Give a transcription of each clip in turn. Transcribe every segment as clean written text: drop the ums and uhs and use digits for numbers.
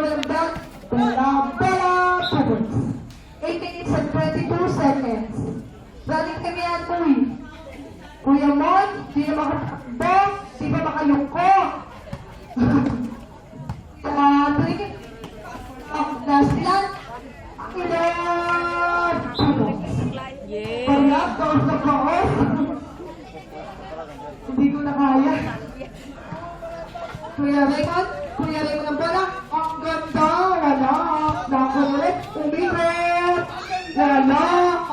walang belt. Bola, bola, points. 8 minutes and 22 seconds. Galing kami yan, uy. Kuya Mon, di na makatakbo, di ba makayuko? Tingin. Last ilan? Ilan? Kaya, kaos na kaos. Hindi ko na kaya. Kuya Raymond ng bola. Ang ganda, wala. Nakulit, umirit. Wala,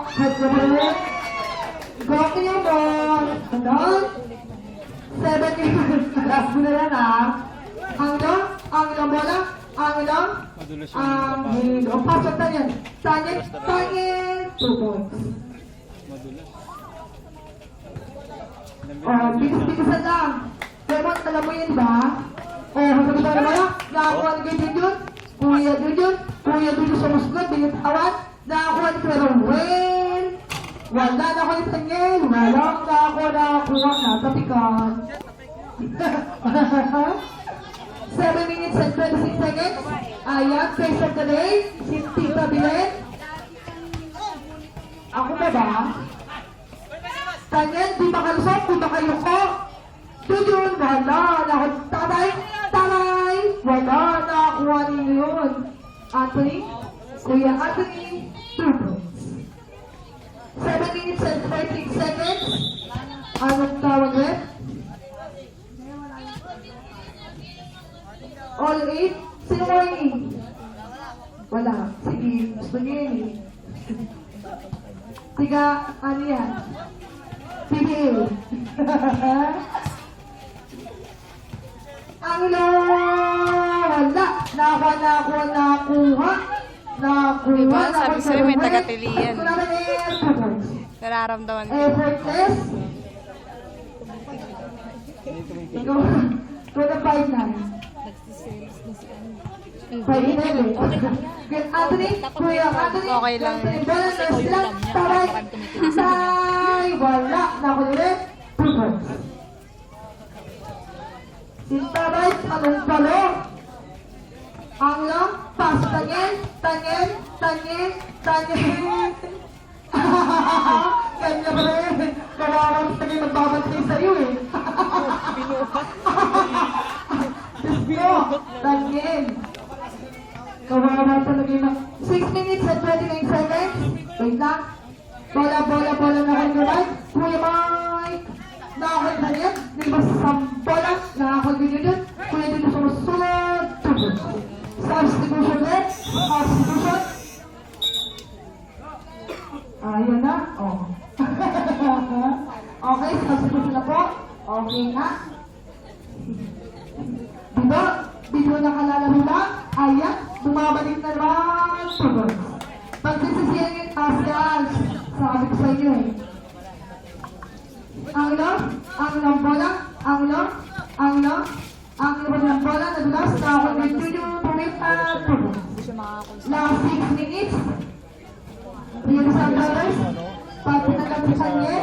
ang ganda. Gawin niyo mo. Ano? 7 minutes. Last mo na lang ah. Ang ilang bola. Ang hilo. Pasok na yan. Tangin. 2 points. Bigas-bigasan lang. Raymond, alam mo yun ba? Sabi na naman lang. Nakakuha ni kay Junjun. Kuya Junjun sumusgot. Binitawan. Nakakuha ni Kuya Rowell. Wala na kayo sa ngel. Walang nakakuha na sa pikan. 7 minutes and 26 seconds. Ayan, face of the day. Si Tita Bilen. Ako na ba? Tanyan, di makalusok, di makayuko. Junjun, wala. Taray. Wala, nakakuha ninyo yun. Anthony, Kuya Anthony, 2 points. 7 minutes and 13 seconds. Anong tawag rin? All 8? Sino mo yun? Wala. Sige, gusto niyo yun eh. Tiga, ano yan? PBA. Ang wala. Nakuha. Diba? Sabi sa'yo, may taga-tilian. Nararamdaman ko. Effortless. Ikaw, na 5-9. 5-9 Anthony, Kuya Anthony. Okay lang. Taray. Wala. Nakulit. 2 points. Si Taray, talong-talo. Ang lang, pass, tangin. Kanya ba rin? Kawawang tangin magbabantay sa'yo eh. Bisbyo, tangin. Kawawang talaga yun. 6 minutes and 29 seconds. Wait lang. Bola na kayo naman. Kuya Mike. Nakakal na yan. Di ba sa bola? Nakakal din yun dun. Kuya dito sumusunod. Substitution net. Substitution. Ayan na. Oh. Okay, substitution na po. Okay na. Diba? Dito nakalalaro lang. Ayan. Bumabalik na naman. Tugon. Pagsisisiyan yung Pascal. Sabi ko sa inyo eh. Ang bola. Ang ng bola. Nadulas na ako ng Junior. Last 6 minutes. Dito sa brothers. Pati na kami sa kanya.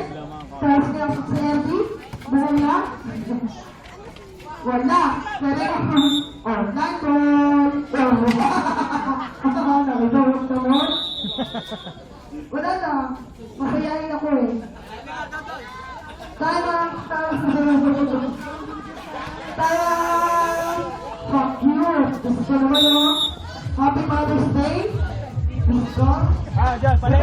Tapos niya sa CRD. Wala. Wala na. Masayahin ako eh. Tayo. Fuck you. Gusto naman yun. Happy Mother's Day. Gusto. Diyan, pala.